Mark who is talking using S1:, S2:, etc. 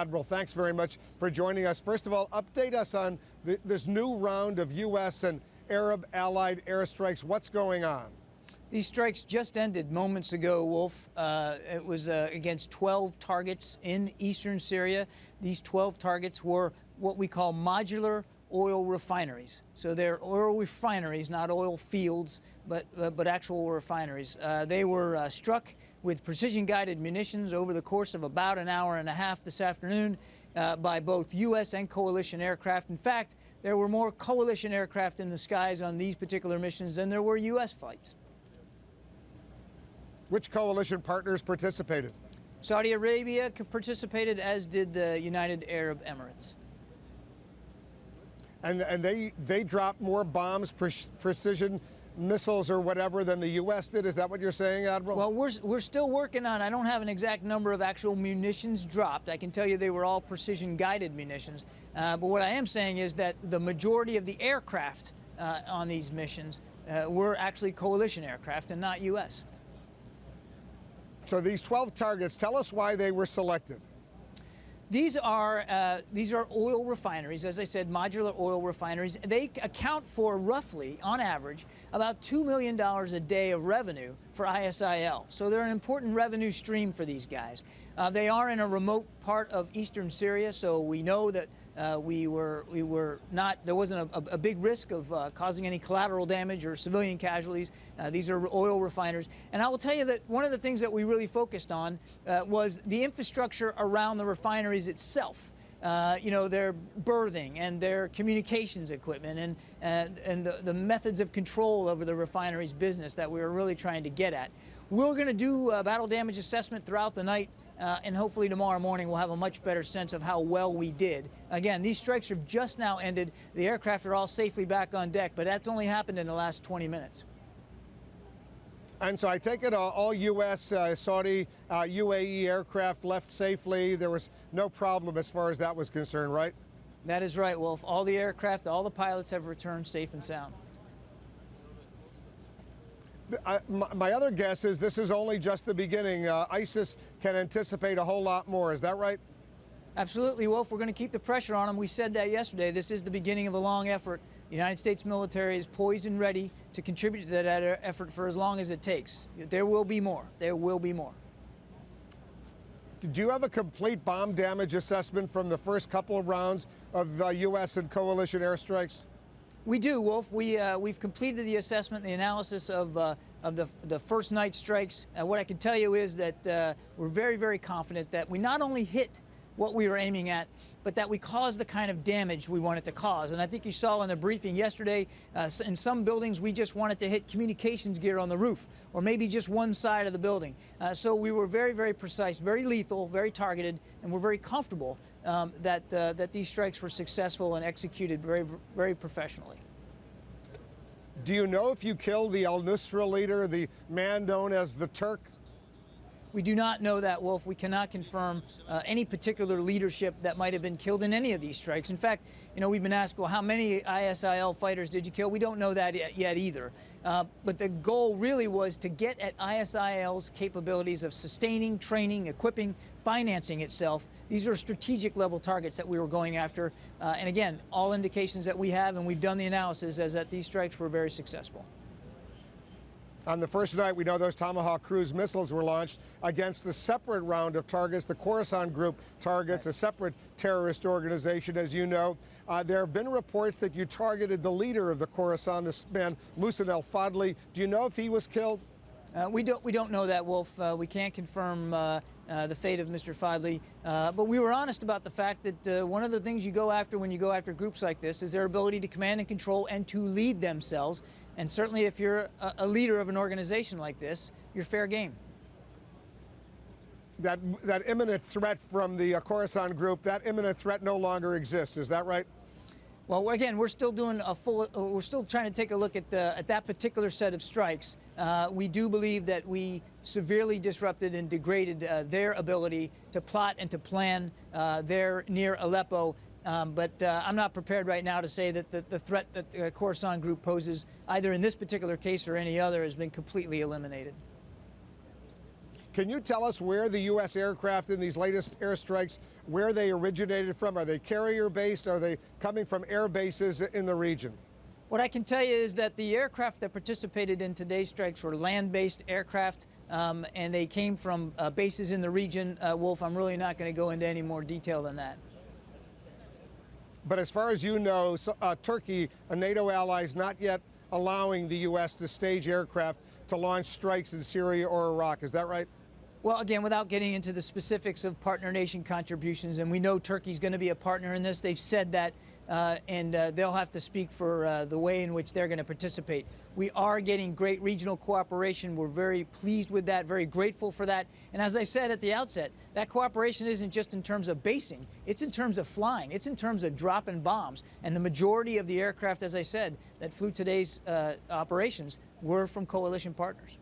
S1: Admiral, thanks very much for joining us. First of all, update us on this new round of U.S. and Arab allied airstrikes. What's going on?
S2: These strikes just ended moments ago, Wolf. It was against 12 targets in eastern Syria. These 12 targets were what we call modular oil refineries. So they're oil refineries, not oil fields, but actual refineries. They were struck with precision-guided munitions over the course of about an hour and a half this afternoon by both U.S. and coalition aircraft. In fact, there were more coalition aircraft in the skies on these particular missions than there were U.S. flights.
S1: Which coalition partners participated?
S2: Saudi Arabia participated, as did the United Arab Emirates.
S1: And they dropped more bombs, precision missiles or whatever than the U.S. did. Is that what you're saying, Admiral?
S2: Well, we're still working on, I don't have an exact number of actual munitions dropped. I can tell you they were all precision-guided munitions. But what I am saying is that the majority of the aircraft on these missions were actually coalition aircraft and not U.S.
S1: So these 12 targets, tell us why they were selected.
S2: These are oil refineries, as I said, modular oil refineries. They account for roughly, on average, about $2 million a day of revenue for ISIL. So they're an important revenue stream for these guys. They are in a remote part of eastern Syria, so we know that there wasn't a big risk of causing any collateral damage or civilian casualties. These are oil refiners. And I will tell you that one of the things that we really focused on was the infrastructure around the refineries itself. Their berthing and their communications equipment and the methods of control over the refinery's business that we were really trying to get at. We're going to do a battle damage assessment throughout the night. And hopefully tomorrow morning we'll have a much better sense of how well we did. Again, these strikes have just now ended. The aircraft are all safely back on deck, but that's only happened in the last 20 minutes.
S1: And so I take it all U.S., Saudi, UAE aircraft left safely. There was no problem as far as that was concerned, right?
S2: That is right, Wolf. All the aircraft, all the pilots have returned safe and sound.
S1: My other guess is this is only just the beginning. ISIS can anticipate a whole lot more. Is that right?
S2: Absolutely, Wolf. We're going to keep the pressure on them. We said that yesterday. This is the beginning of a long effort. The United States military is poised and ready to contribute to that effort for as long as it takes. There will be more. There will be more.
S1: Do you have a complete bomb damage assessment from the first couple of rounds of U.S. and coalition airstrikes?
S2: We do, Wolf. We've completed the assessment, the analysis of the first night strikes. What I can tell you is that we're very, very confident that we not only hit what we were aiming at, but that we caused the kind of damage we wanted to cause. And I think you saw in the briefing yesterday, in some buildings we just wanted to hit communications gear on the roof, or maybe just one side of the building. So we were very, very precise, very lethal, very targeted, and we're very comfortable that these strikes were successful and executed very, very professionally.
S1: Do you know if you killed the al-Nusra leader, the man known as the Turk?
S2: We do not know that, Wolf. We cannot confirm any particular leadership that might have been killed in any of these strikes. In fact, we've been asked, well, how many ISIL fighters did you kill? We don't know that yet either. But the goal really was to get at ISIL's capabilities of sustaining, training, equipping, financing itself. These are strategic level targets that we were going after. And again, all indications that we have, and we've done the analysis, is that these strikes were very successful.
S1: On the first night, we know those Tomahawk cruise missiles were launched against a separate round of targets, the Khorasan Group targets, a separate terrorist organization, as you know. There have been reports that you targeted the leader of the Khorasan, this man, Muhsin al-Fadli. Do you know if he was killed?
S2: We don't know that, Wolf. We can't confirm the fate of Mr. Fadli. But we were honest about the fact that one of the things you go after when you go after groups like this is their ability to command and control and to lead themselves. And certainly if you're a leader of an organization like this, you're fair game.
S1: That imminent threat from the Khorasan Group, that imminent threat no longer exists. Is that right?
S2: Well, again, we're still doing we're still trying to take a look at that particular set of strikes. We do believe that we severely disrupted and degraded their ability to plot and to plan there near Aleppo. But I'm not prepared right now to say that the threat that the Khorasan Group poses, either in this particular case or any other, has been completely eliminated.
S1: Can you tell us where the U.S. aircraft in these latest airstrikes, where they originated from? Are they carrier-based? Are they coming from air bases in the region?
S2: What I can tell you is that the aircraft that participated in today's strikes were land-based aircraft, and they came from bases in the region. Wolf, I'm really not going to go into any more detail than that.
S1: But as far as you know, Turkey, a NATO ally, is not yet allowing the U.S. to stage aircraft to launch strikes in Syria or Iraq. Is that right?
S2: Well, again, without getting into the specifics of partner nation contributions, and we know Turkey's going to be a partner in this, they've said that, and they'll have to speak for the way in which they're going to participate. We are getting great regional cooperation. We're very pleased with that, very grateful for that. And as I said at the outset, that cooperation isn't just in terms of basing, it's in terms of flying, it's in terms of dropping bombs. And the majority of the aircraft, as I said, that flew today's operations were from coalition partners.